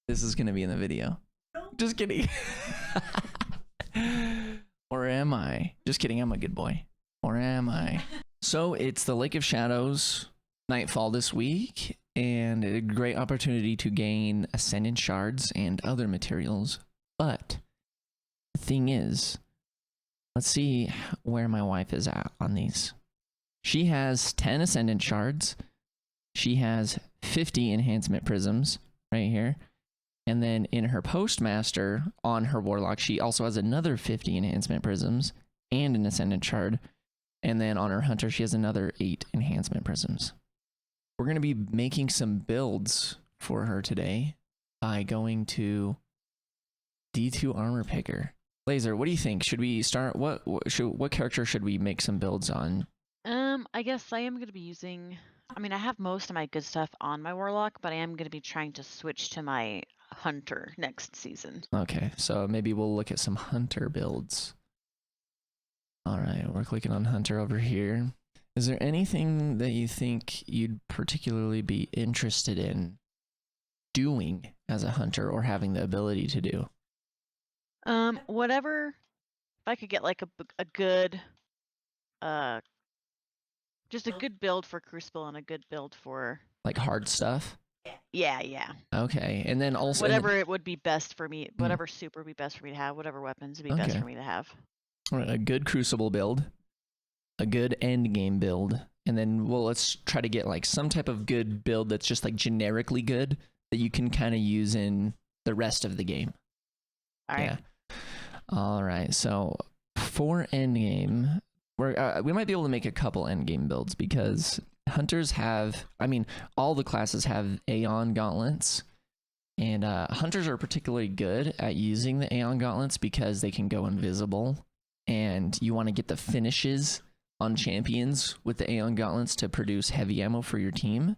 This is gonna be in the video. Just kidding. Or am I? Just kidding, I'm a good boy. Or am I? So it's the Lake of Shadows Nightfall this week, and a great opportunity to gain Ascendant Shards and other materials. But the thing is, let's see where my wife is at on these. She has 10 Ascendant Shards. She has 50 Enhancement Prisms right here. And then in her Postmaster on her Warlock, she also has another 50 Enhancement Prisms and an Ascendant Shard. And then on her Hunter, she has another 8 Enhancement Prisms. We're going to be making some builds for her today by going to D2 Armor Picker. Laser, what do you think? Should we start? What character should we make some builds on? I guess I am going to be using... I mean, I have most of my good stuff on my Warlock, but I am going to be trying to switch to my Hunter next season. Okay, so maybe we'll look at some Hunter builds. All right, we're clicking on Hunter over here. Is there anything that you think you'd particularly be interested in doing as a Hunter or having the ability to do? Whatever. If I could get like a good, just a good build for Crucible and a good build for... Like hard stuff? Yeah. Okay, and then also... Whatever it would be best for me, whatever super would be best for me to have, whatever weapons would be best for me to have. All right, a good Crucible build, a good end game build, and then, well, let's try to get like some type of good build that's just like generically good that you can kind of use in the rest of the game. All right. Yeah. All right, so for end game, we might be able to make a couple end game builds because Hunters have, I mean, all the classes have Aeon Gauntlets, and Hunters are particularly good at using the Aeon Gauntlets because they can go invisible, and you want to get the finishes on champions with the Aeon Gauntlets to produce heavy ammo for your team.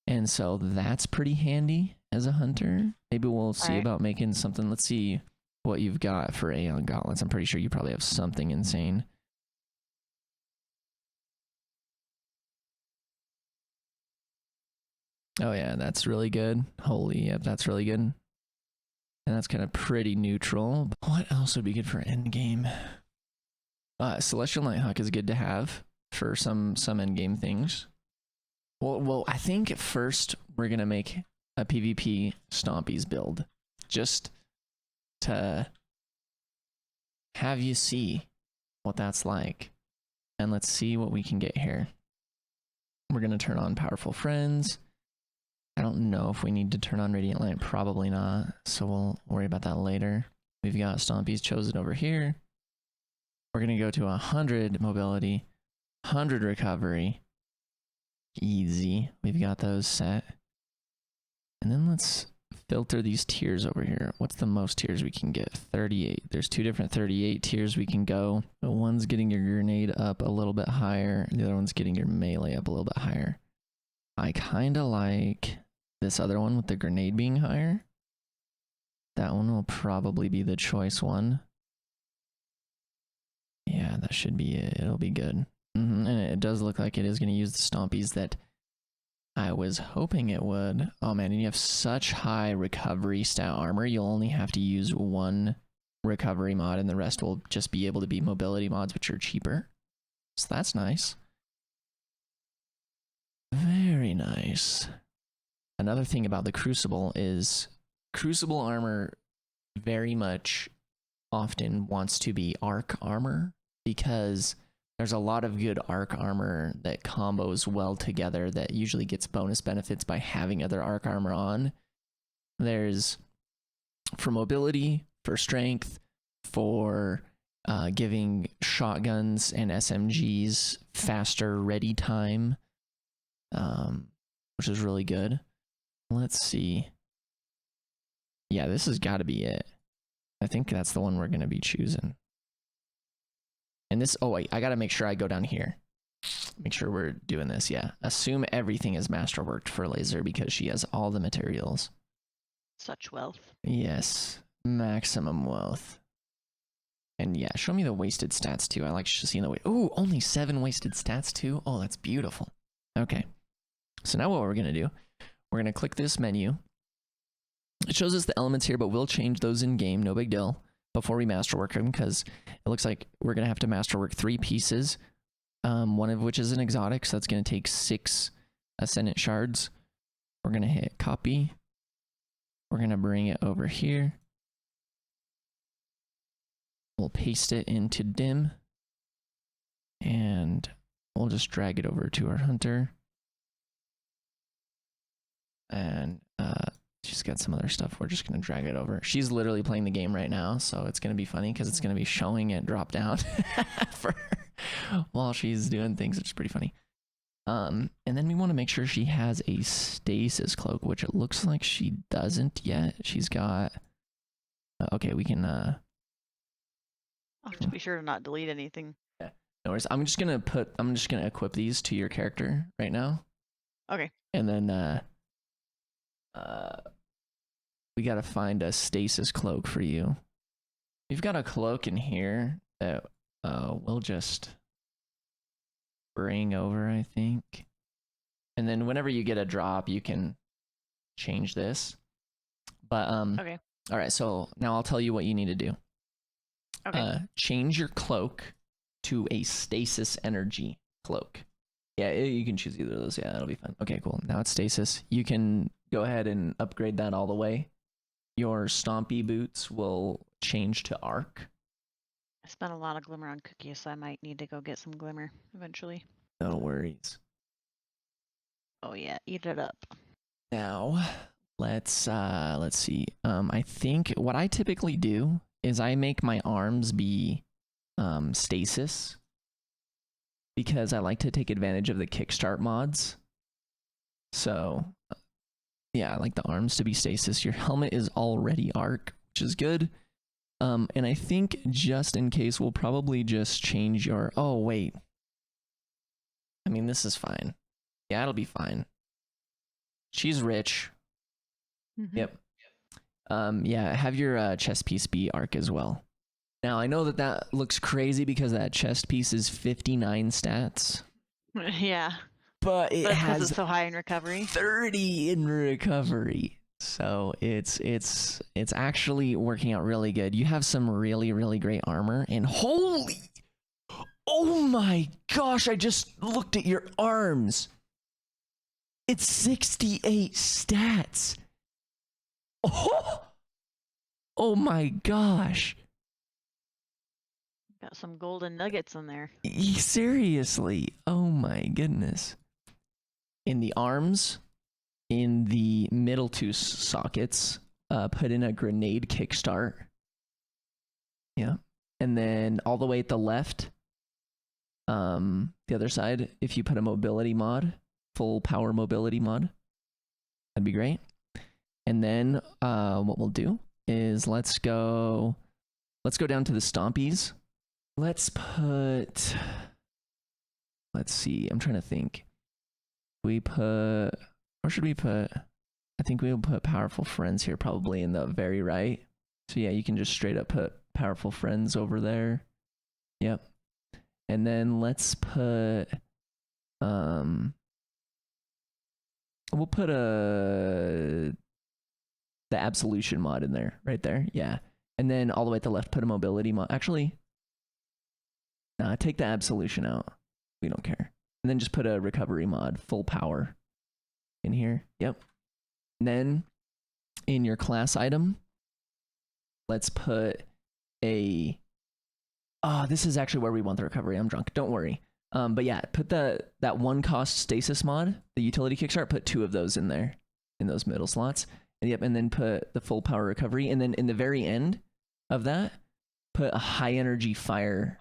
And so that's pretty handy as a Hunter. Maybe we'll see about making something. Let's see what you've got for Aeon Gauntlets. I'm pretty sure you probably have something insane. Oh yeah, that's really good. Holy, yep, that's really good. And that's kind of pretty neutral. What else would be good for endgame? Celestial Nighthawk is good to have for some endgame things. Well, I think first we're gonna make a PvP Stompies build, just to have you see what that's like. And let's see what we can get here. We're gonna turn on Powerful Friends. I don't know if we need to turn on Radiant Light, probably not, so we'll worry about that later. We've got Stompies chosen over here. We're gonna go to 100 mobility, 100 recovery. Easy, we've got those set. And then let's filter these tiers over here. What's the most tiers we can get? 38. There's 2 different 38 tiers we can go. The one's getting your grenade up a little bit higher, the other one's getting your melee up a little bit higher. I kind of like this other one with the grenade being higher. That one will probably be the choice one. Yeah, that should be it. It'll be good. And it does look like it is going to use the Stompies that I was hoping it would. Oh man, and you have such high recovery stat armor, you'll only have to use 1 recovery mod and the rest will just be able to be mobility mods, which are cheaper. So that's nice. Very nice. Another thing about the Crucible is Crucible armor very much often wants to be arc armor because there's a lot of good arc armor that combos well together that usually gets bonus benefits by having other arc armor on. There's for mobility, for strength, for giving shotguns and SMGs faster ready time, which is really good. Let's see. Yeah, this has got to be it. I think that's the one we're going to be choosing. And this, oh wait, I got to make sure I go down here. Make sure we're doing this, yeah. Assume everything is masterworked for Laser because she has all the materials. Such wealth. Yes, maximum wealth. And yeah, show me the wasted stats too. I like seeing the ooh, only 7 wasted stats too. Oh, that's beautiful. Okay. So now what we're going to do, we're going to click this menu It shows us the elements here, but we'll change those in game, no big deal, before we masterwork them, because it looks like we're gonna have to masterwork 3 pieces, one of which is an exotic, so that's gonna take 6 ascendant shards. We're gonna hit copy. We're gonna bring it over here. We'll paste it into dim, and we'll just drag it over to our hunter. And she's got some other stuff. We're just gonna drag it over. She's literally playing the game right now, so it's gonna be funny because it's gonna be showing it drop down for her while she's doing things, which is pretty funny. And then we want to make sure she has a stasis cloak, which it looks like she doesn't yet. She's got. Okay, we can. I'll have to be sure to not delete anything. Yeah, no worries. I'm just gonna equip these to your character right now. Okay. And then we gotta find a stasis cloak for you. We've got a cloak in here that we'll just bring over, I think. And then whenever you get a drop, you can change this. But okay. All right, so now I'll tell you what you need to do. Okay. Change your cloak to a stasis energy cloak. Yeah, you can choose either of those. Yeah, that'll be fine. Okay, cool. Now it's stasis. You can go ahead and upgrade that all the way. Your stompy boots will change to arc. I spent a lot of glimmer on cookies, so I might need to go get some glimmer eventually. No worries. Oh yeah, eat it up. Now, let's see. I think what I typically do is I make my arms be stasis, because I like to take advantage of the kickstart mods. So yeah, I like the arms to be stasis. Your helmet is already arc, which is good. And I think just in case, we'll probably just change your... Oh, wait. I mean, this is fine. Yeah, it'll be fine. She's rich. Mm-hmm. Yep. Yeah, have your chest piece be arc as well. Now, I know that that looks crazy because that chest piece is 59 stats. Yeah. But it has it's so high in recovery. 30 in recovery. So it's actually working out really good. You have some really, really great armor, and holy, oh my gosh, I just looked at your arms. It's 68 stats. Oh my gosh. Got some golden nuggets in there. Seriously. Oh my goodness. In the arms, in the middle 2 sockets, put in a grenade kickstart. Yeah. And then all the way at the left, the other side, if you put a mobility mod, full power mobility mod, that'd be great. And then what we'll do is let's go down to the stompies. Let's see, I'm trying to think. Where should we put? I think we'll put powerful friends here, probably in the very right. So yeah, you can just straight up put powerful friends over there. Yep. And then let's put we'll put the absolution mod in there, right there. Yeah. And then all the way at the left, put a mobility mod. Actually, nah, take the absolution out. We don't care. And then just put a recovery mod, full power, in here. Yep. And then in your class item, let's put a... Oh, this is actually where we want the recovery. I'm drunk. Don't worry. But yeah, put that 1 cost stasis mod, the utility kickstart, put 2 of those in there, in those middle slots. And yep, and then put the full power recovery. And then in the very end of that, put a high energy fire.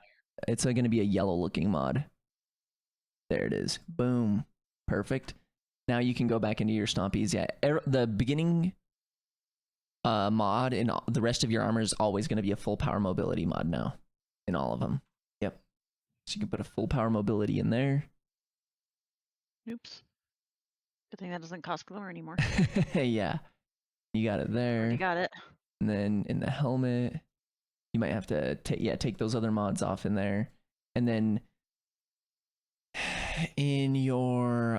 It's going to be a yellow looking mod. There it is. Boom. Perfect. Now you can go back into your stompies. Yeah, the beginning mod in the rest of your armor is always going to be a full power mobility mod now. In all of them. Yep. So you can put a full power mobility in there. Oops. Good thing that doesn't cost glimmer anymore. Yeah. You got it there. You got it. And then in the helmet, you might have to take those other mods off in there. And then in your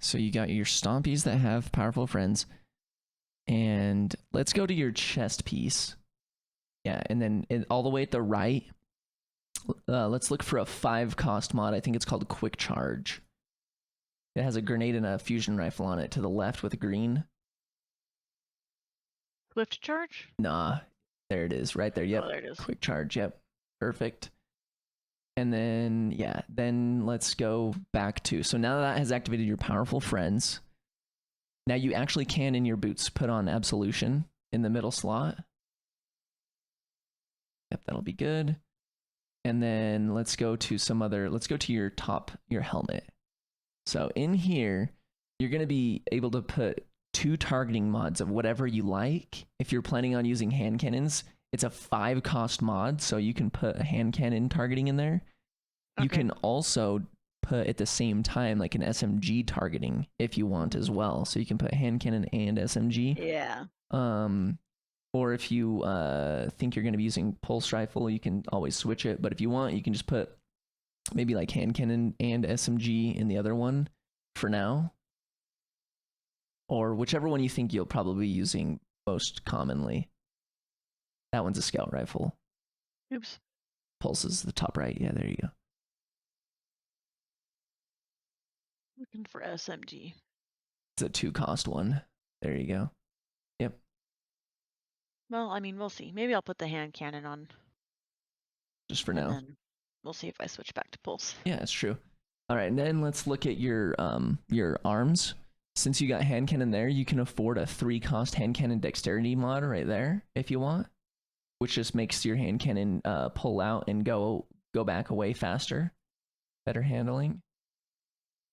So you got your stompies that have powerful friends. And let's go to your chest piece. Yeah, and then all the way at the right, let's look for a 5-cost mod. I think it's called Quick Charge. It has a grenade and a fusion rifle on it to the left with green. Swift charge? Nah, there it is, right there. Yep. Oh, there it is. Quick Charge. Yep. Perfect. And then, yeah, then let's go back to, so now that has activated your powerful friends, now you actually can in your boots put on Absolution in the middle slot. Yep, that'll be good. And then let's go to let's go to your your helmet. So in here, you're going to be able to put 2 targeting mods of whatever you like. If you're planning on using hand cannons, it's a 5-cost mod, so you can put a hand cannon targeting in there. Okay. You can also put at the same time like an SMG targeting if you want as well. So you can put hand cannon and SMG. Yeah. Or if you think you're going to be using pulse rifle, you can always switch it. But if you want, you can just put maybe like hand cannon and SMG in the other one for now. Or whichever one you think you'll probably be using most commonly. That one's a scout rifle. Oops. Pulse is the top right. Yeah, there you go. Looking for SMG. It's a 2-cost one. There you go. Yep. Well, I mean, we'll see. Maybe I'll put the hand cannon on. Just for now. Then we'll see if I switch back to pulse. Yeah, that's true. All right, and then let's look at your arms. Since you got hand cannon there, you can afford a 3-cost hand cannon dexterity mod right there if you want, which just makes your hand cannon pull out and go back away faster. Better handling.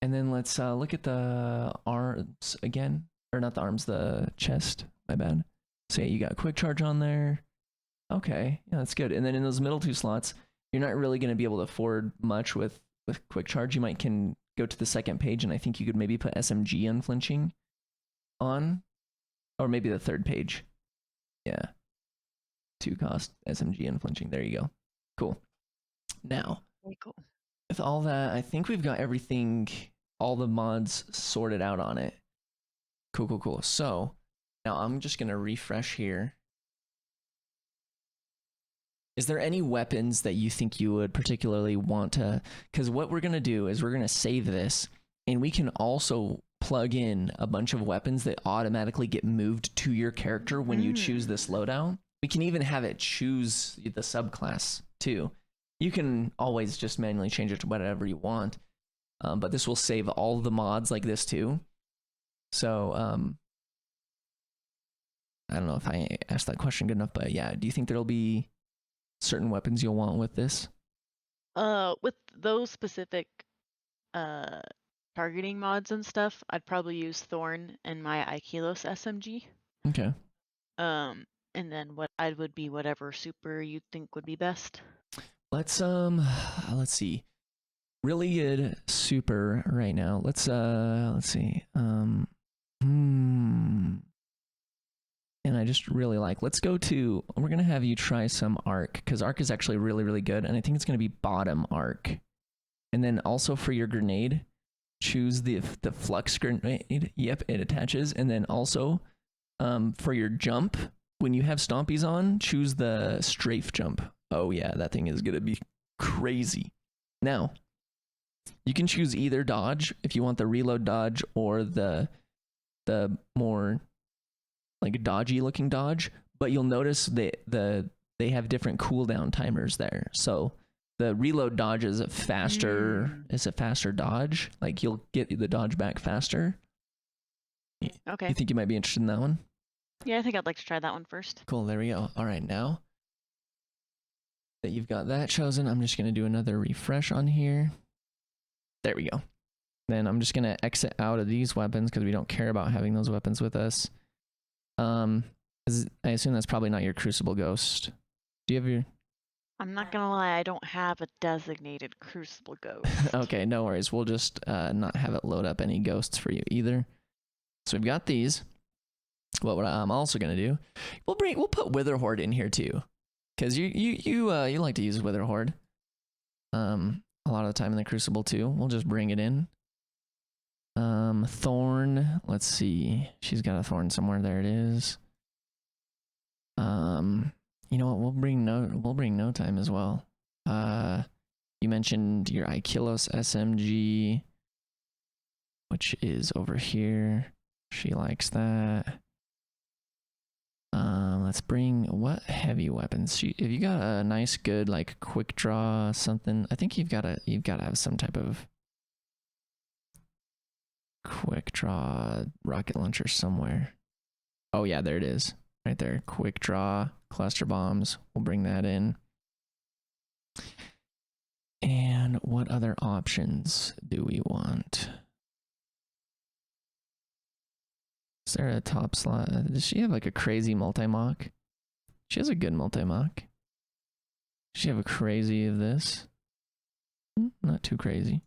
And then let's look at the arms again, or not the arms, the chest. My bad. So yeah, you got quick charge on there. Okay, yeah, that's good. And then in those middle 2 slots, you're not really going to be able to afford much with quick charge. You might can go to the second page, and I think you could maybe put SMG unflinching on, or maybe the 3rd page. Yeah, 2-cost SMG unflinching. There you go. Cool. Now, very cool. With all that, I think we've got everything, all the mods sorted out on it. Cool. So now I'm just gonna refresh here. Is there any weapons that you think you would particularly want to, because what we're gonna do is we're gonna save this, and we can also plug in a bunch of weapons that automatically get moved to your character when you choose this loadout. We can even have it choose the subclass too. You can always just manually change it to whatever you want, but this will save all the mods like this too. So I don't know if I asked that question good enough, but yeah, do you think there'll be certain weapons you'll want with this? With those specific targeting mods and stuff, I'd probably use Thorn and my Aikilos SMG. Okay. And then what I would be whatever super you think would be best. Let's see. Really good super right now. Let's see. And I just really like, let's go to, we're going to have you try some arc, because arc is actually really, really good. And I think it's going to be bottom arc. And then also for your grenade, choose the flux grenade. Yep, it attaches. And then also for your jump, when you have stompies on, choose the strafe jump. Oh yeah, that thing is going to be crazy. Now, you can choose either dodge if you want the reload dodge or the more like dodgy looking dodge, but you'll notice that they have different cooldown timers there. So the reload dodge is a faster dodge. Like you'll get the dodge back faster. Okay. You think you might be interested in that one? Yeah, I think I'd like to try that one first. Cool, there we go. All right, now that you've got that chosen, I'm just going to do another refresh on here. There we go. Then I'm just going to exit out of these weapons because we don't care about having those weapons with us. I assume that's probably not your Crucible Ghost. Do you have your... I'm not gonna lie, I don't have a designated Crucible Ghost. Okay, no worries. We'll just not have it load up any ghosts for you either. So we've got these. What I'm also gonna do, we'll put Wither Horde in here too, because you like to use Wither Horde. A lot of the time in the Crucible too. We'll just bring it in. Thorn. Let's see. She's got a thorn somewhere. There it is. You know what? We'll bring no time as well. You mentioned your Ikilos SMG, which is over here. She likes that. Let's bring what heavy weapons? If you got a nice, good like quick draw something, I think you've got to have some type of quick draw rocket launcher somewhere. Oh yeah, there it is, right there. Quick draw cluster bombs. We'll bring that in. And what other options do we want? Is there a top slot? Does she have like a crazy multi-mock? She has a good multi-mock. Does she have a crazy of this? Not too crazy.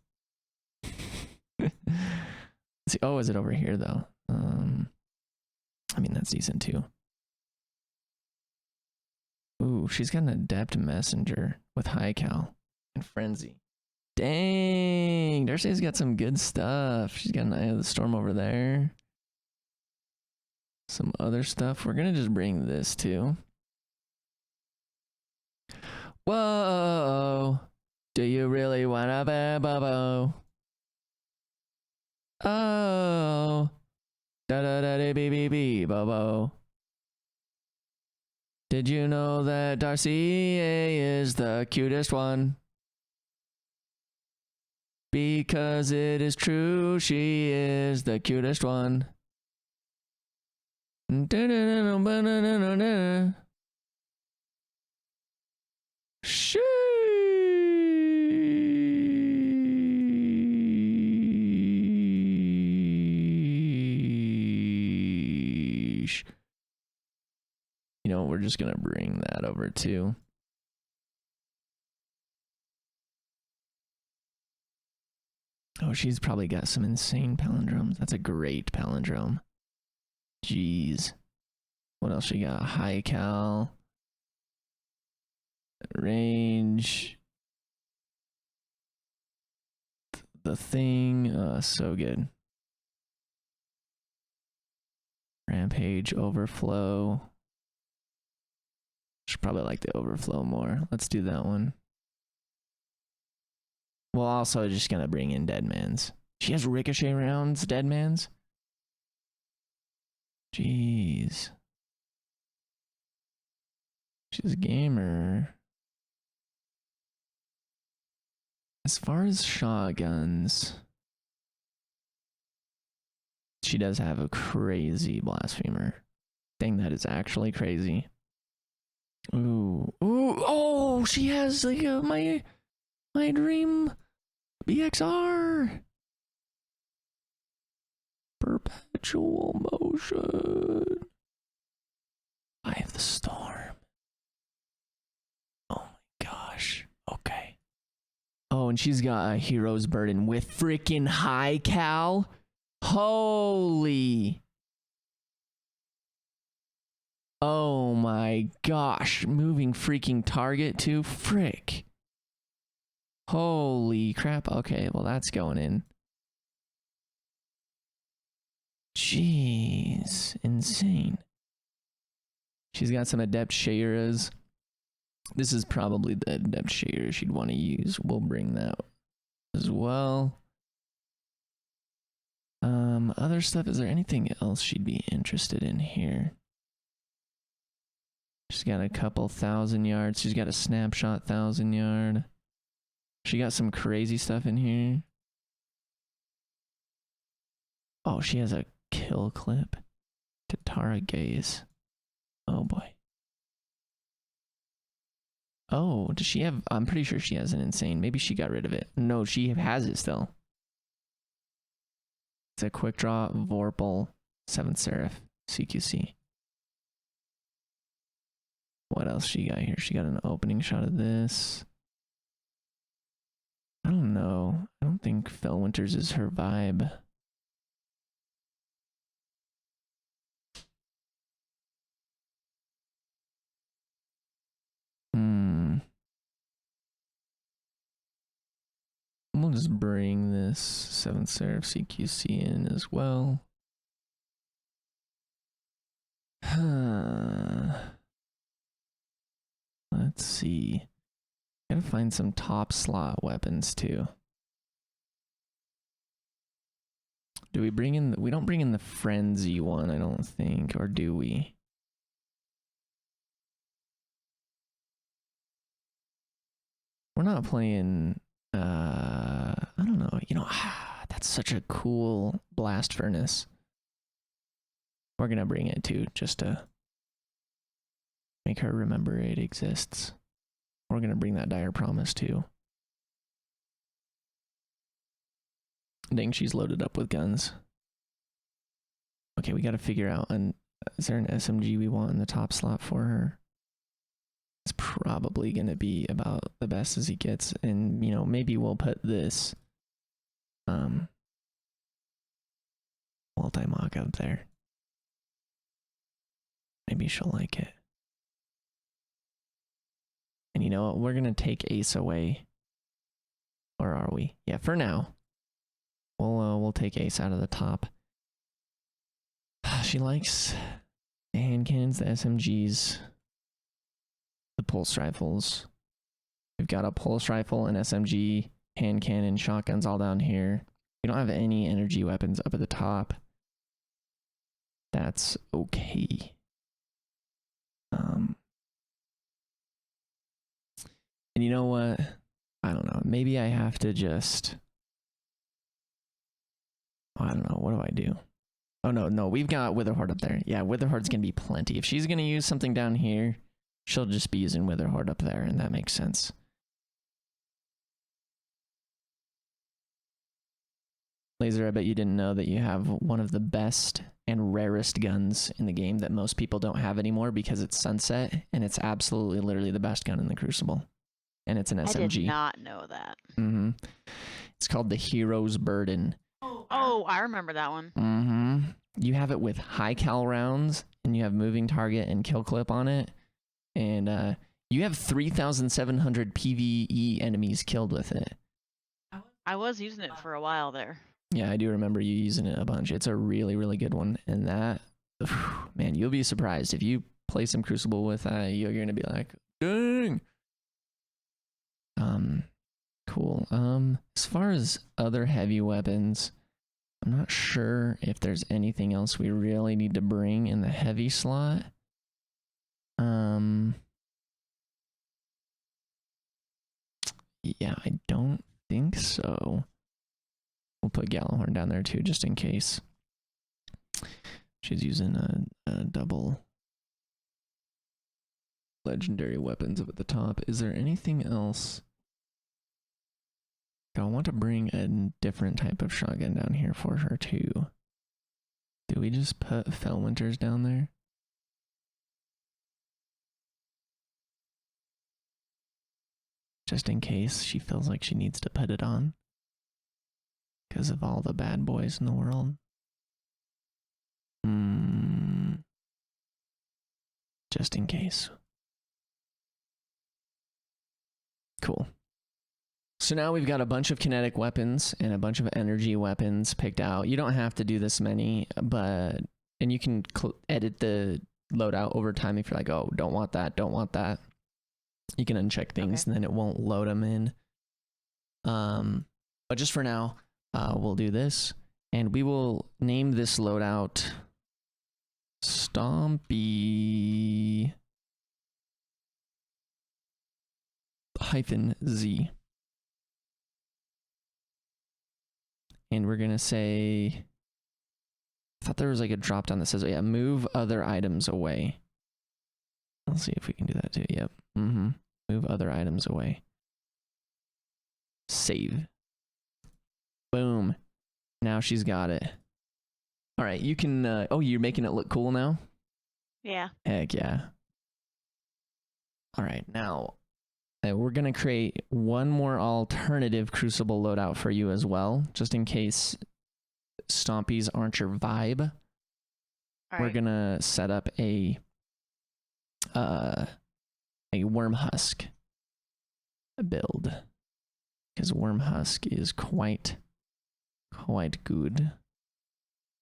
See, oh, is it over here though? I mean, that's decent too. Ooh, she's got an adept messenger with high cal and frenzy. Dang, Darcy's got some good stuff. She's got an Eye of the Storm over there. Some other stuff. We're gonna just bring this too. Whoa, do you really wanna be Bobo? Oh, da da da da bee bee bee Bobo. Did you know that Darcy is the cutest one? Because it is true, she is the cutest one. Sheesh. You know, we're just gonna bring that over too. Oh, she's probably got some insane palindromes. That's a great palindrome. Jeez. What else she got? High cal. Range. The thing. So good. Rampage, overflow. Should probably like the overflow more. Let's do that one. Well, also just gonna bring in Deadman's. She has ricochet rounds, Deadman's. Jeez. She's a gamer. As far as shotguns, she does have a crazy blasphemer. Thing that is actually crazy. Ooh, ooh, oh, she has like my dream BXR. Perpetual motion. Eye of the Storm. Oh my gosh. Okay. Oh, and she's got a Hero's Burden with freaking high cal. Holy. Oh my gosh. Moving freaking target too. Frick. Holy crap. Okay, well that's going in. Jeez. Insane. She's got some Adept Shayras. This is probably the Adept Shayra she'd want to use. We'll bring that as well. Other stuff. Is there anything else she'd be interested in here? She's got a couple 1,000 yards. She's got a snapshot 1,000 yard. She got some crazy stuff in here. Oh, she has a kill clip. Tatara Gaze. Oh boy. Oh, does she have... I'm pretty sure she has an insane. Maybe she got rid of it. No, she has it still. It's a quick draw Vorpal 7th Seraph CQC. What else she got here? She got an opening shot of this. I don't know. I don't think Fellwinter's is her vibe. We'll just bring this 7th Seraph CQC in as well. Let's see. Gotta find some top slot weapons too. Do we bring in... we don't bring in the Frenzy one, I don't think. Or do we? We're not playing... I don't know. You know, that's such a cool blast furnace. We're gonna bring it too, just to make her remember it exists. We're gonna bring that Dire Promise too. Dang, she's loaded up with guns. Okay, we gotta figure out, is there an SMG we want in the top slot for her? It's probably gonna be about the best as he gets, and you know, maybe we'll put this multi-mock up there. Maybe she'll like it. And you know what? We're gonna take Ace away. Or are we? Yeah, for now. We'll take Ace out of the top. She likes the hand cannons, the SMGs, the pulse rifles. We've got a pulse rifle, an SMG, hand cannon, shotguns all down here. We don't have any energy weapons up at the top. That's okay. And you know what? I don't know. Maybe I have to just... I don't know. What do I do? Oh, no. We've got Witherhoard up there. Yeah, Witherhoard's going to be plenty. If she's going to use something down here, she'll just be using Witherhoard up there, and that makes sense. Laser, I bet you didn't know that you have one of the best and rarest guns in the game that most people don't have anymore because it's Sunset, and it's absolutely literally the best gun in the Crucible. And it's an SMG. I did not know that. Mm-hmm. It's called the Hero's Burden. Oh, I remember that one. Mm-hmm. You have it with high cal rounds, and you have moving target and kill clip on it. And you have 3,700 PvE enemies killed with it. I was using it for a while there. Yeah, I do remember you using it a bunch. It's a really, really good one. And that, man, you'll be surprised. If you play some Crucible with that, you're going to be like, dang! Cool. As far as other heavy weapons, I'm not sure if there's anything else we really need to bring in the heavy slot. Yeah, I don't think so. We'll put Gallahorn down there too, just in case. She's using a double legendary weapons up at the top. Is there anything else? I want to bring a different type of shotgun down here for her too. Do we just put Fellwinter's down there? Just in case she feels like she needs to put it on. Because of all the bad boys in the world. Just in case. Cool. So now we've got a bunch of kinetic weapons and a bunch of energy weapons picked out. You don't have to do this many, but... And you can edit the loadout over time if you're like, oh, don't want that, don't want that. You can uncheck things and then it won't load them in. But just for now, we'll do this. And we will name this loadout Stompy -Z. And we're going to say, I thought there was like a drop down that says, oh yeah, move other items away. Let's see if we can do that too. Yep. Move other items away. Save. Boom. Now she's got it. All right, you can, oh, you're making it look cool now? Yeah. Heck yeah. All right, now we're going to create one more alternative Crucible loadout for you as well, just in case Stompies aren't your vibe. We're going to set up a worm husk build. Because Worm Husk is quite good.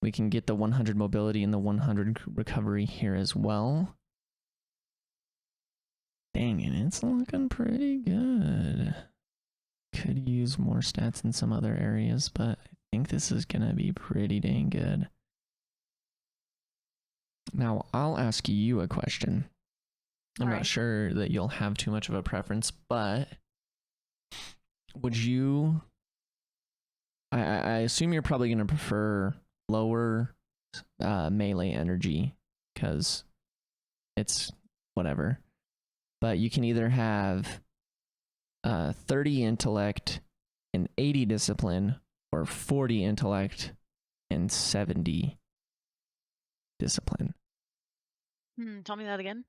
We can get the 100 mobility and the 100 recovery here as well. Dang it, it's looking pretty good. Could use more stats in some other areas, but I think this is gonna be pretty dang good. Now, I'll ask you a question. I'm not sure that you'll have too much of a preference, but would you... I assume you're probably going to prefer lower melee energy, because it's whatever. But you can either have 30 intellect and 80 discipline, or 40 intellect and 70 discipline. Tell me that again.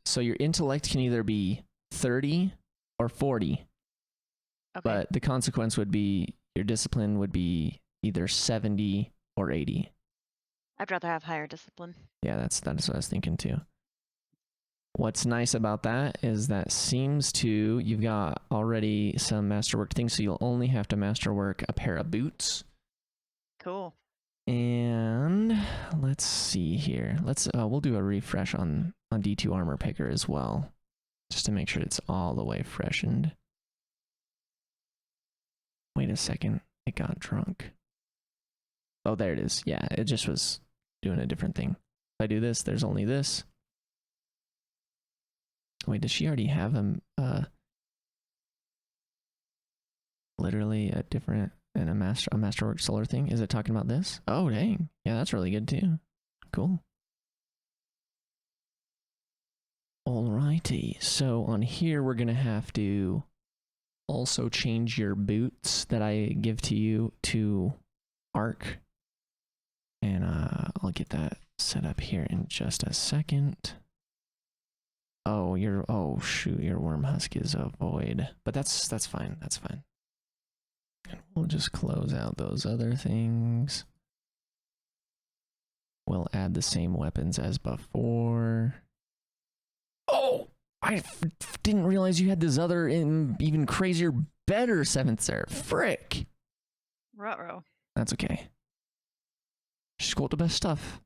So your intellect can either be 30 or 40. Okay. But the consequence would be your discipline would be either 70 or 80. I'd rather have higher discipline. Yeah, that's what I was thinking too. What's nice about that is that seems to, you've got already some masterwork things, so you'll only have to masterwork a pair of boots. Cool. And let's see here. We'll do a refresh on D2 armor picker as well, just to make sure it's all the way freshened. Wait a second, it got drunk. Oh, there it is. Yeah, it just was doing a different thing. If I do this, there's only this. Wait, does she already have literally a different and a masterwork solar thing? Is it talking about this? Oh, dang. Yeah, that's really good too. Cool. Alrighty, so on here we're gonna have to also change your boots that I give to you to arc, and I'll get that set up here in just a second. Oh, shoot, your Worm Husk is a void, but that's fine. That's fine. And we'll just close out those other things. We'll add the same weapons as before. Oh, I didn't realize you had this other even crazier, better 7th Seraph. Frick. Ruh-roh. That's okay. She's got the best stuff.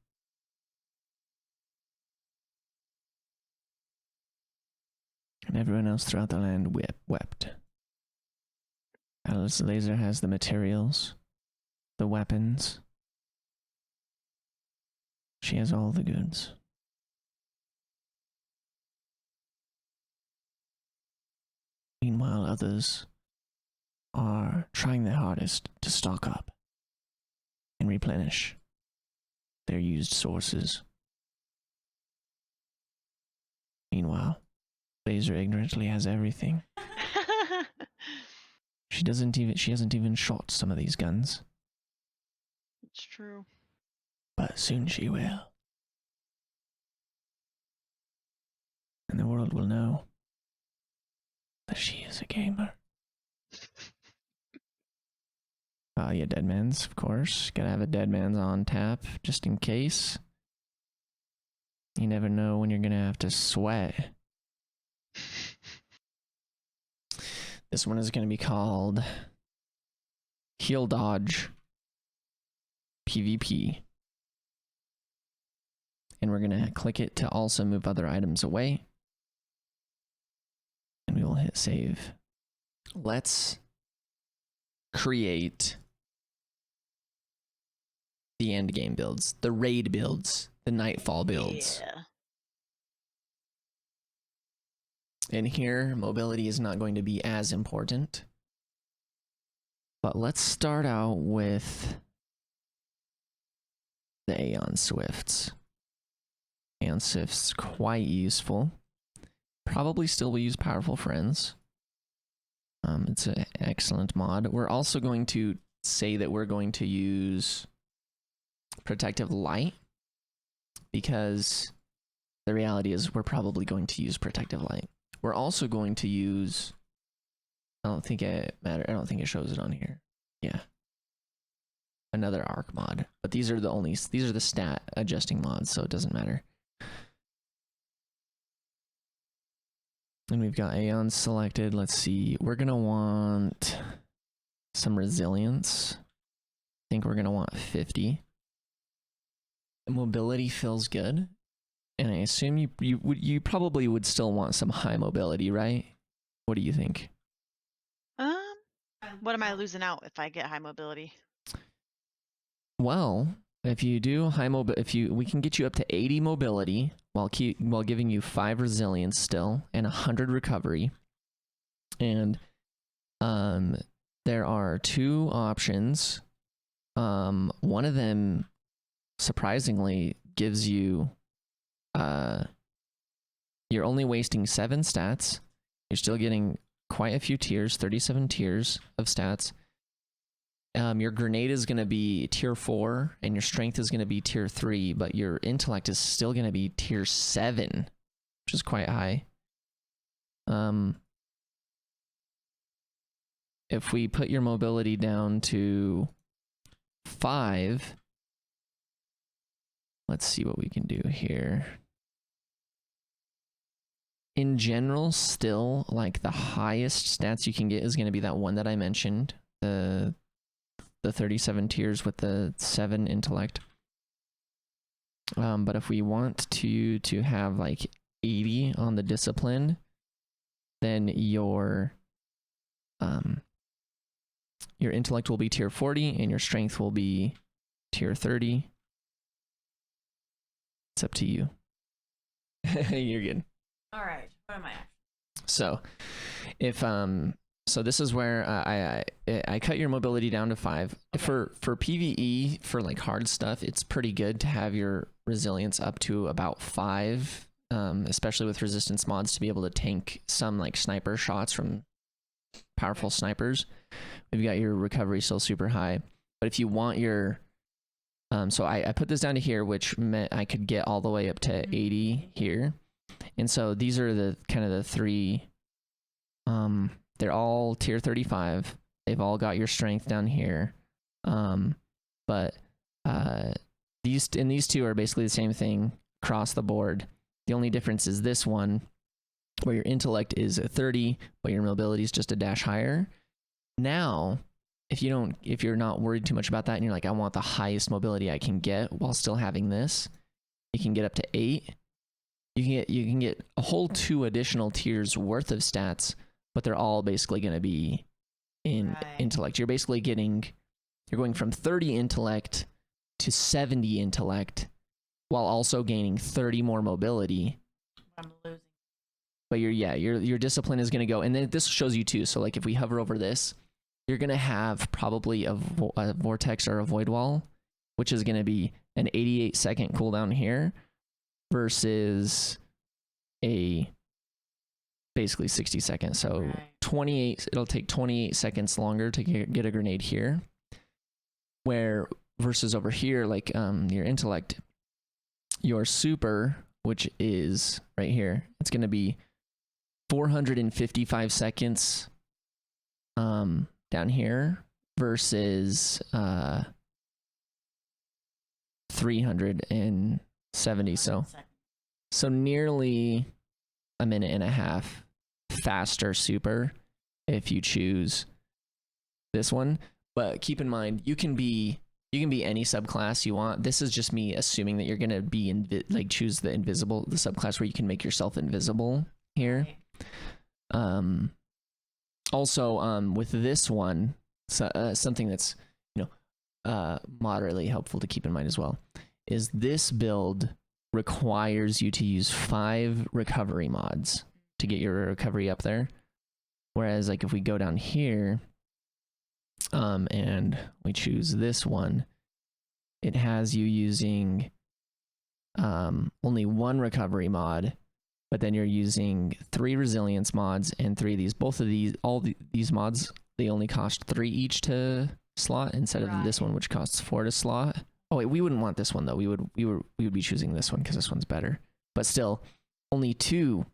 And everyone else throughout the land wept. Alice Laser has the materials, the weapons. She has all the goods. Meanwhile, others are trying their hardest to stock up and replenish their used sources. Meanwhile, Laser ignorantly has everything. She hasn't even shot some of these guns. It's true. But soon she will. And the world will know that she is a gamer. Yeah, Deadman's, of course. Gotta have a Deadman's on tap, just in case. You never know when you're gonna have to sweat. This one is gonna be called Heal Dodge PvP. And we're gonna click it to also move other items away. And we will hit save. Let's create the end game builds, the raid builds, the nightfall builds. Yeah. And here, mobility is not going to be as important. But let's start out with the Aeon Swifts. Aeon Swifts quite useful. Probably still will use Powerful Friends. It's an excellent mod. We're also going to say that we're going to use Protective Light, because the reality is we're probably going to use Protective Light. We're also going to use, I don't think it shows it on here. Yeah. Another arc mod. But these are the stat adjusting mods, so it doesn't matter. And we've got Aeon selected. Let's see. We're going to want some resilience. I think we're going to want 50. Mobility feels good. And I assume you probably would still want some high mobility, right? What do you think? What am I losing out if I get high mobility? Well, if you do high mobility, we can get you up to 80 mobility while giving you 5 resilience still and 100 recovery. And there are 2 options. One of them surprisingly gives you you're only wasting 7 stats. You're still getting quite a few tiers, 37 tiers of stats. Your grenade is going to be tier 4 and your strength is going to be tier 3, but your intellect is still going to be tier 7, which is quite high. If we put your mobility down to 5, let's see what we can do here. In general, still, like, the highest stats you can get is going to be that one that I mentioned, the 37 tiers with the 7 intellect. But if we want to have like 80 on the discipline, then your intellect will be tier 40 and your strength will be tier 30. It's up to you. You're good. All right. What am I at? So, if so this is where I cut your mobility down to 5. Okay. For PvE, for like hard stuff, it's pretty good to have your resilience up to about 5, especially with resistance mods, to be able to tank some like sniper shots from powerful snipers. We've got your recovery still super high, but if you want your so I put this down to here, which meant I could get all the way up to 80 here. And so these are the kind of the 3, they're all tier 35. They've all got your strength down here. But these 2 are basically the same thing across the board. The only difference is this one, where your intellect is 30, but your mobility is just a dash higher. Now, if you're not worried too much about that and you're like, I want the highest mobility I can get while still having this, you can get up to 8. You can get a whole 2 additional tiers worth of stats, but they're all basically going to be in intellect. You're going from 30 intellect to 70 intellect while also gaining 30 more mobility. I'm losing. But your discipline is going to go, and then this shows you too. So like if we hover over this, you're going to have probably a vortex or a void wall, which is going to be an 88-second cooldown here versus a basically 60 seconds. So 28, it'll take 28 seconds longer to get a grenade here, where versus over here, like your intellect, your super, which is right here, it's going to be 455 seconds down here versus 370. So nearly a minute and a half faster super if you choose this one. But keep in mind, you can be any subclass you want. This is just me assuming that you're gonna be choose the subclass where you can make yourself invisible here. Also, with this one, something that's moderately helpful to keep in mind as well is this build requires you to use 5 recovery mods to get your recovery up there. Whereas like if we go down here and we choose this one, it has you using only 1 recovery mod, but then you're using 3 resilience mods and 3 of these. These mods, they only cost 3 each to slot instead of this one, which costs 4 to slot. Oh wait, we wouldn't want this one though. We would be choosing this one because this one's better. But still, only 2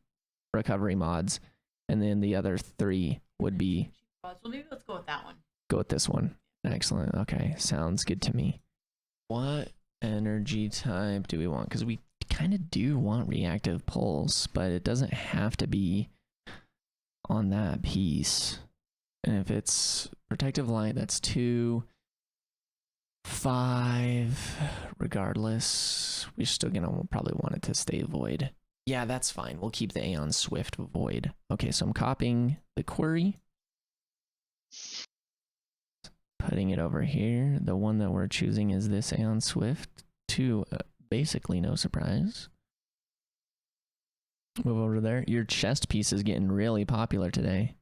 recovery mods, and then the other 3 would be. So maybe let's go with that one. Go with this one. Excellent. Okay, sounds good to me. What energy type do we want? Because we kind of do want reactive pulse, but it doesn't have to be on that piece. And if it's protective light, that's 2, 5. Regardless, we're still gonna probably want it to stay void. Yeah, that's fine. We'll keep the Aeon Swift void. Okay, so I'm copying the query, putting it over here. The one that we're choosing is this Aeon Swift, to basically no surprise. Move over there. Your chest piece is getting really popular today.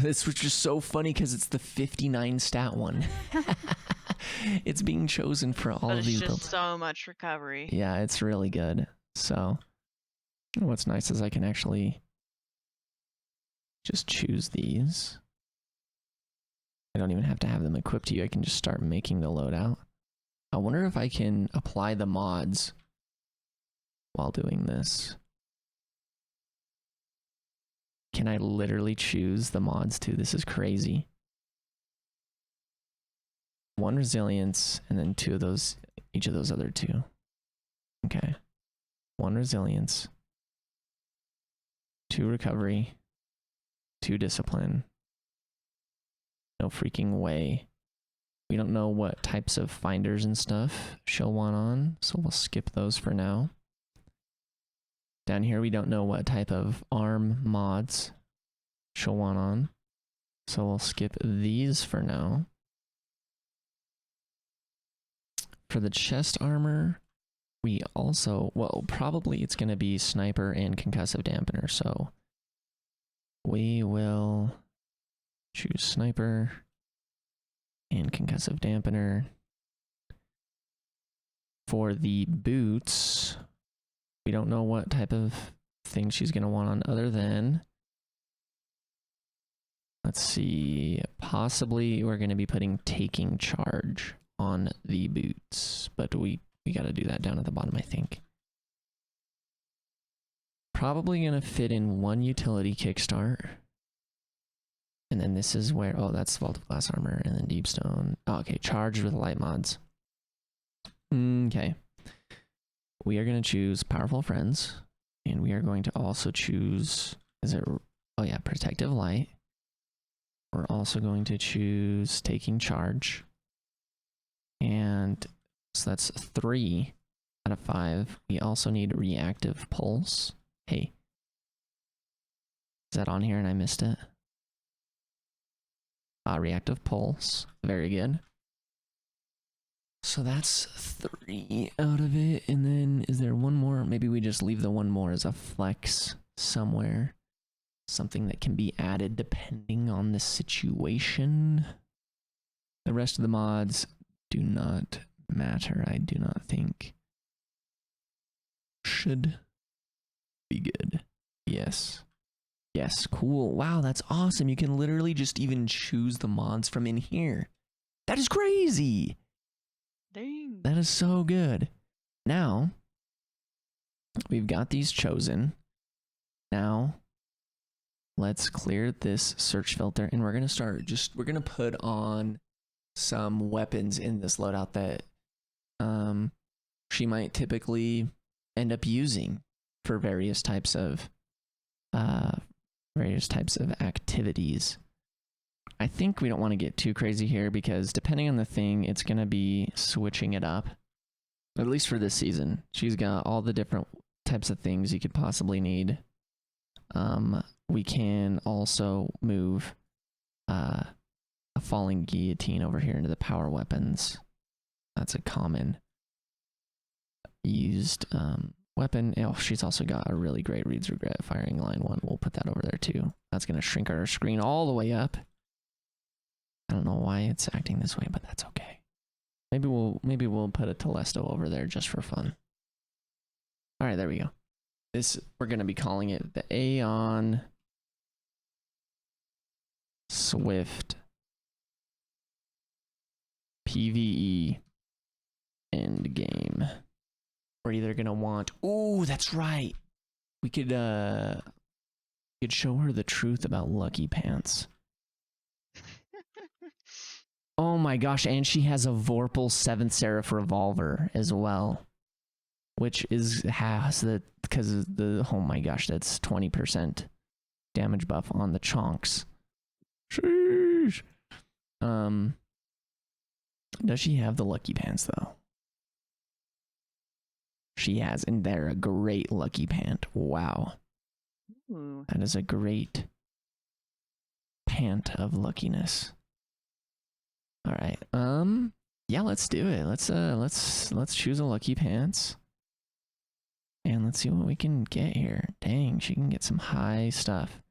This was just so funny because it's the 59 stat one. It's being chosen for all But of these it's builds. just so much recovery. Yeah, it's really good. So what's nice is I can actually just choose these. I don't even have to have them equipped to you. I can just start making the loadout. I wonder if I can apply the mods while doing this. Can I literally choose the mods too? This is crazy. 1 resilience and then 2 of those, each of those other 2. Okay. 1 resilience, 2 recovery, 2 discipline. No freaking way. We don't know what types of finders and stuff she'll want on, so we'll skip those for now. Down here, we don't know what type of arm mods she'll want on, so we'll skip these for now. For the chest armor, we also, well, probably it's going to be sniper and concussive dampener, so we will choose sniper and concussive dampener. For the boots, we don't know what type of thing she's going to want on other than, let's see, possibly we're going to be putting taking charge on the boots, but we got to do that down at the bottom, I think. Probably going to fit in 1 utility kickstart. And then this is where, oh, that's Vault of Glass Armor, and then Deep Stone. Oh, okay, charged with light mods. Okay. We are going to choose Powerful Friends, and we are going to also choose, is it, oh yeah, Protective Light. We're also going to choose Taking Charge. And so that's 3 out of 5. We also need Reactive Pulse. Hey. Is that on here and I missed it? Reactive Pulse. Very good. So that's 3 out of it. And then is there one more? Maybe we just leave the one more as a flex somewhere. Something that can be added depending on the situation. The rest of the mods do not matter, I do not think. Should be good. Yes. Yes, cool. Wow, that's awesome. You can literally just even choose the mods from in here. That is crazy. Dang. That is so good. Now, we've got these chosen. Now, let's clear this search filter and we're going to start we're going to put on some weapons in this loadout that she might typically end up using for various types of activities. I think we don't want to get too crazy here because depending on the thing, it's going to be switching it up. At least for this season. She's got all the different types of things you could possibly need. We can also move a falling guillotine over here into the power weapons. That's a common used weapon. Oh, she's also got a really great Reed's Regret firing line one. We'll put that over there too. That's going to shrink our screen all the way up. I don't know why it's acting this way, but that's okay. Maybe we'll put a Telesto over there just for fun. All right, there we go. This, we're going to be calling it the Aeon Swift PvE endgame. We're either going to want, oh, that's right. We could show her the truth about Lucky Pants. Oh my gosh, and she has a Vorpal 7th Seraph revolver as well. Which has the, because of the, oh my gosh, that's 20% damage buff on the chonks. Sheesh. Does she have the lucky pants though? She has, and they're a great lucky pant. Wow. Ooh. That is a great pant of luckiness. All right. Yeah, let's do it. Let's choose a lucky pants. And let's see what we can get here. Dang, she can get some high stuff.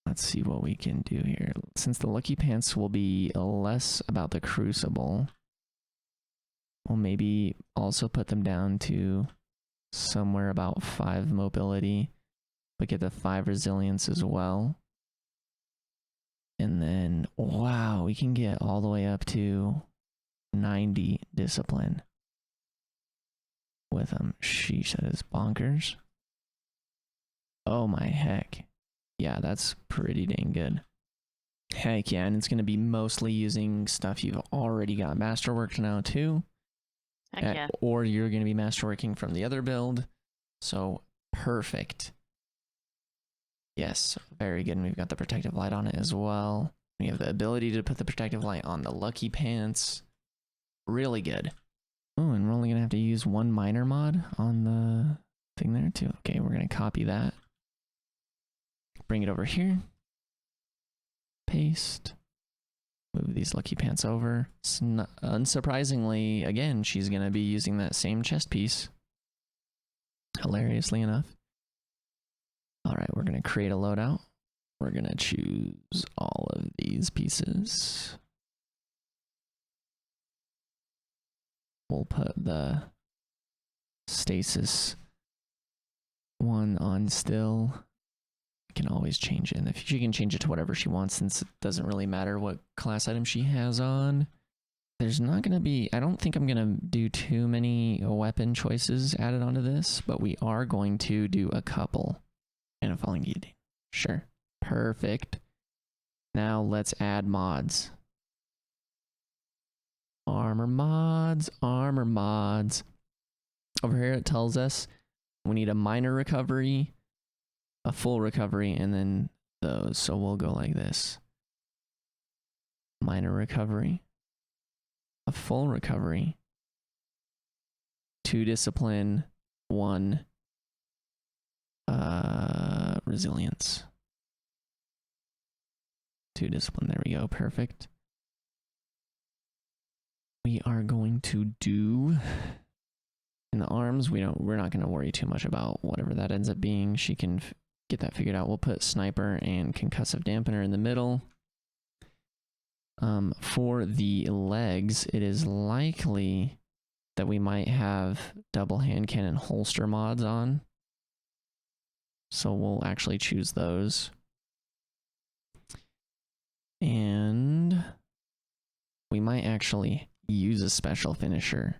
Let's see what we can do here. Since the lucky pants will be less about the crucible, we'll maybe also put them down to somewhere about 5 mobility, but get the 5 resilience as well. And then, wow, we can get all the way up to 90 discipline with them. Sheesh, that is bonkers. Oh my heck. Yeah, that's pretty dang good. Heck yeah, and it's going to be mostly using stuff you've already got masterworked now too. Heck yeah. Or you're going to be masterworking from the other build. So perfect. Yes, very good. And we've got the protective light on it as well. We have the ability to put the protective light on the lucky pants. Really good. Oh, and we're only going to have to use 1 minor mod on the thing there too. Okay, we're going to copy that. Bring it over here. Paste. Move these lucky pants over. Unsurprisingly, again, she's going to be using that same chest piece. Hilariously enough. All right, we're going to create a loadout. We're going to choose all of these pieces. We'll put the stasis one on still. Can always change it in the future. She can change it to whatever she wants since it doesn't really matter what class item she has on. There's not going to be, I don't think I'm going to do too many weapon choices added onto this, but we are going to do a couple. And a falling guillotine. Sure. Perfect. Now let's add mods. Armor mods, armor mods. Over here it tells us we need a minor recovery, a full recovery, and then those. So we'll go like this. Minor recovery, a full recovery, 2 discipline, 1 resilience. 2 discipline, there we go, perfect. We are going to do in the arms, we're not going to worry too much about whatever that ends up being. She can get that figured out. We'll put sniper and concussive dampener in the middle. For the legs, it is likely that we might have double hand cannon holster mods on. So we'll actually choose those. And we might actually use a special finisher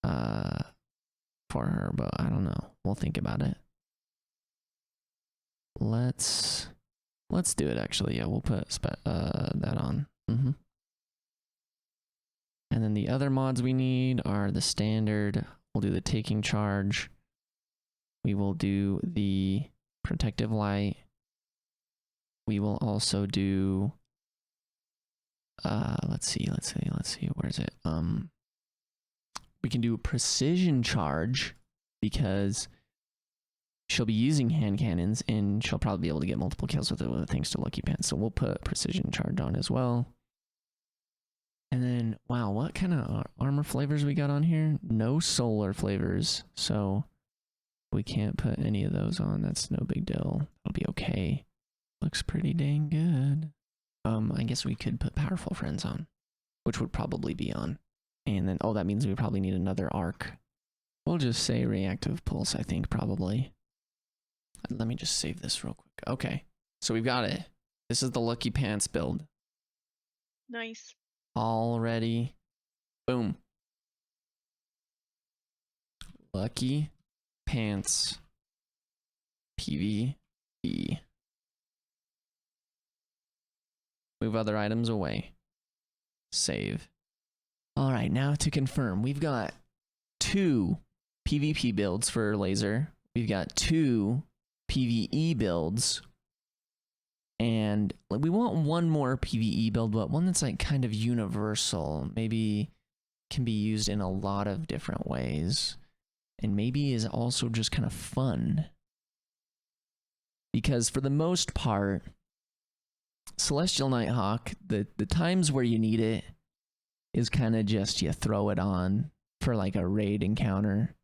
for her, but I don't know. We'll think about it. Let's do it actually. Yeah, we'll put that on. And then the other mods we need are the standard. We'll do the taking charge. We will do the protective light. We will also do let's see, where is it? We can do precision charge because she'll be using hand cannons and she'll probably be able to get multiple kills with it thanks to lucky pants. So we'll put precision charge on as well. And then, wow, what kind of armor flavors we got on here? No solar flavors, so we can't put any of those on. That's no big deal. It'll be okay. Looks pretty dang good. I guess we could put powerful friends on, which would probably be on. And then, oh, that means we probably need another arc. We'll just say reactive pulse, I think, probably. Let me just save this real quick. Okay, so we've got it. This is the Lucky Pants build. Nice. All ready. Boom. Lucky Pants PvE. Move other items away. Save. All right, now to confirm, we've got 2 PvP builds for laser. We've got 2 PvE builds And like, we want one more PvE build, but one that's like kind of universal. Maybe can be used in a lot of different ways. And maybe is also just kind of fun. Because for the most part, Celestial Nighthawk, the times where you need it is kind of just you throw it on for like a raid encounter.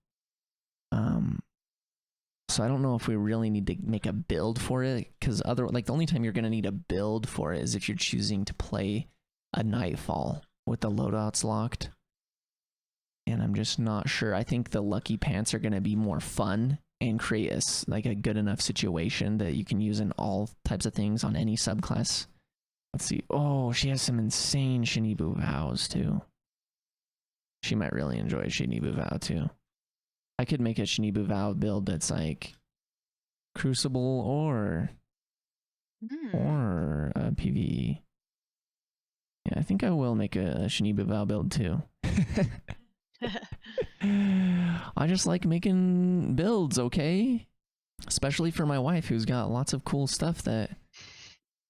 So I don't know if we really need to make a build for it, because the only time you're going to need a build for it is if you're choosing to play a Nightfall with the loadouts locked. And I'm just not sure. I think the Lucky Pants are going to be more fun and create a good enough situation that you can use in all types of things on any subclass. Let's see. Oh, she has some insane Shinibu vows too. She might really enjoy Shinibu vow too. I could make a Shinibu vow build that's like Crucible or PvE. Yeah, I think I will make a Shinibu vow build too. I just like making builds, okay? Especially for my wife, who's got lots of cool stuff that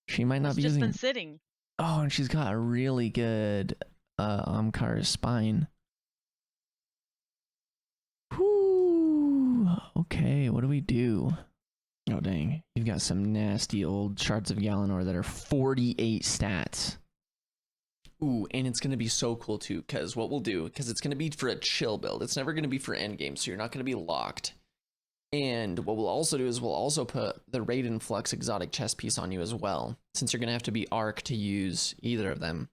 she might not be using. Just been sitting. Oh, and she's got a really good Amkar spine. Whoo! Okay, what do we do? Oh, dang. You've got some nasty old Shards of Galanor that are 48 stats. Ooh, and it's going to be so cool too, because what we'll do, because it's going to be for a chill build. It's never going to be for endgame, so you're not going to be locked. And what we'll also do is we'll also put the Raiden Flux exotic chest piece on you as well, since you're going to have to be Arc to use either of them.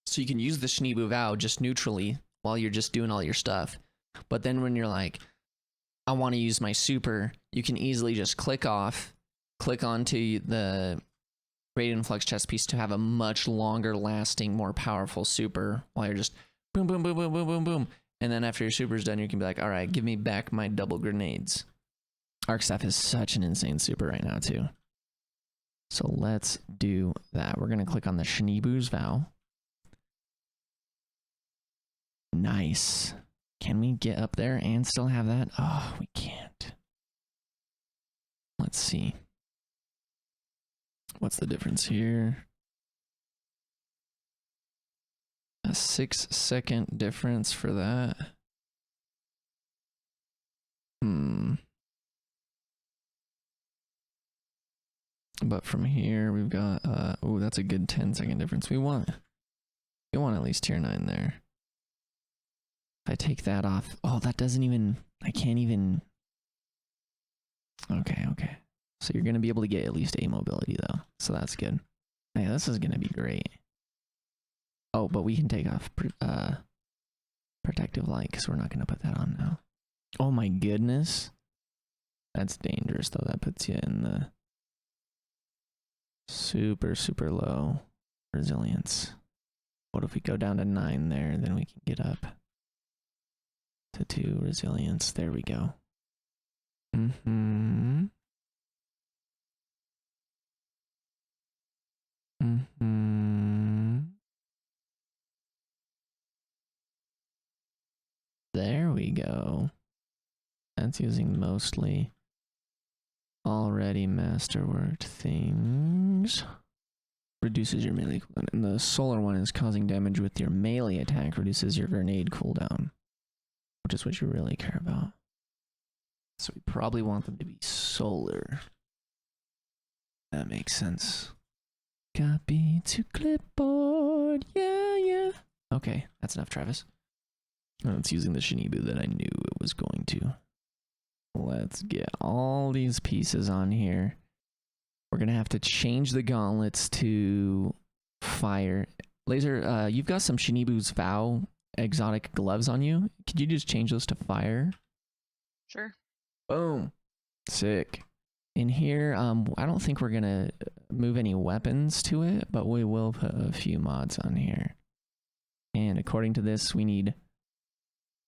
So you can use the Shinibu Vow just neutrally while you're just doing all your stuff. But then when you're like, I want to use my super, you can easily just click onto the Raiden Flux chest piece to have a much longer lasting, more powerful super while you're just boom, boom, boom, boom, boom, boom, boom. And then after your super's done, you can be like, all right, give me back my double grenades. Arc Staff is such an insane super right now too. So let's do that. We're going to click on the Shinibu's Vow. Nice. Can we get up there and still have that? Oh, we can't. Let's see. What's the difference here? A 6-second difference for that. But from here we've got oh, that's a good 10-second difference. We want at least tier 9 there. If I take that off, oh, that doesn't even, I can't even. Okay. So you're going to be able to get at least A mobility though. So that's good. Yeah, this is going to be great. Oh, but we can take off protective light because we're not going to put that on now. Oh my goodness. That's dangerous though. That puts you in the super, super low resilience. What if we go down to 9 there? Then we can get up to 2 resilience. There we go. There we go. That's using mostly already masterworked things. Reduces your melee cooldown. And the solar one is causing damage with your melee attack. Reduces your grenade cooldown, which is what you really care about. So we probably want them to be solar. That makes sense. Copy to clipboard. Yeah. Okay, that's enough, Travis. Oh, it's using the Shinibu that I knew it was going to. Let's get all these pieces on here. We're going to have to change the gauntlets to fire. Laser, you've got some Shinibu's Vow exotic gloves on you. Could you just change those to fire? Sure. Boom. Sick. In here, I don't think we're going to move any weapons to it, but we will put a few mods on here. And according to this, we need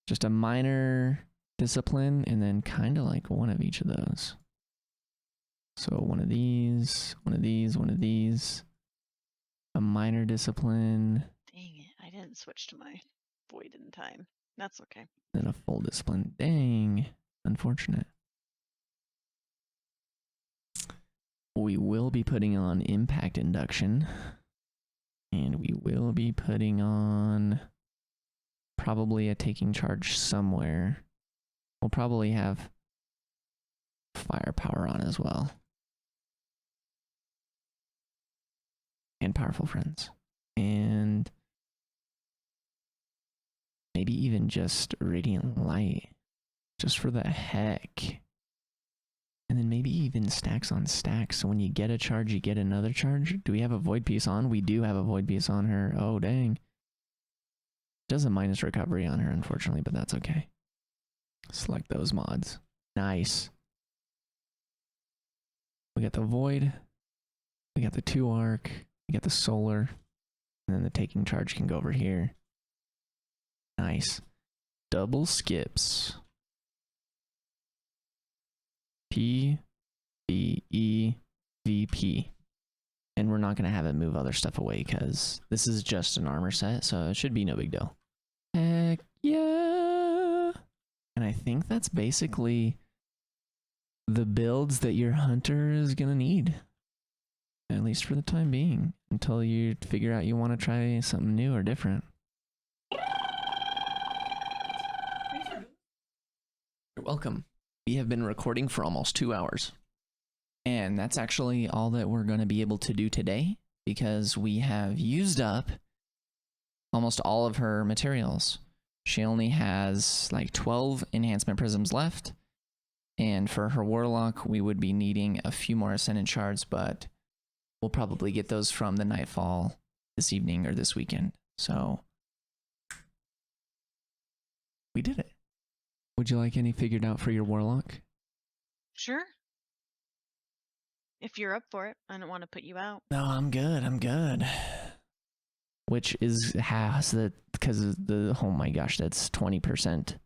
just a minor discipline and then kind of like one of each of those. So one of these, a minor discipline. Dang it, I didn't switch to my void in time. That's okay. Then a full discipline. Dang, unfortunate. we will be putting on impact induction. And we will be putting on probably a taking charge somewhere. We'll probably have firepower on as well. And powerful friends. And maybe even just radiant light. Just for the heck. And then maybe even stacks on stacks. So when you get a charge, you get another charge. Do we have a void piece on? We do have a void piece on her. Oh, dang. Does a minus recovery on her, unfortunately, but that's okay. Select those mods. Nice. We got the void. We got the 2 arc. We got the solar. And then the taking charge can go over here. Nice. Double skips. PvE VP. And we're not going to have it move other stuff away because this is just an armor set, so it should be no big deal. Heck yeah! And I think that's basically the builds that your hunter is going to need. At least for the time being. Until you figure out you want to try something new or different. You're welcome. We have been recording for almost 2 hours. And that's actually all that we're going to be able to do today because we have used up almost all of her materials. She only has like 12 enhancement prisms left. And for her warlock, we would be needing a few more ascendant shards, but we'll probably get those from the nightfall this evening or this weekend. So we did it. Would you like any figured out for your warlock? Sure. If you're up for it, I don't want to put you out. No, I'm good. I'm good. Which is has the because the oh my gosh, that's 20%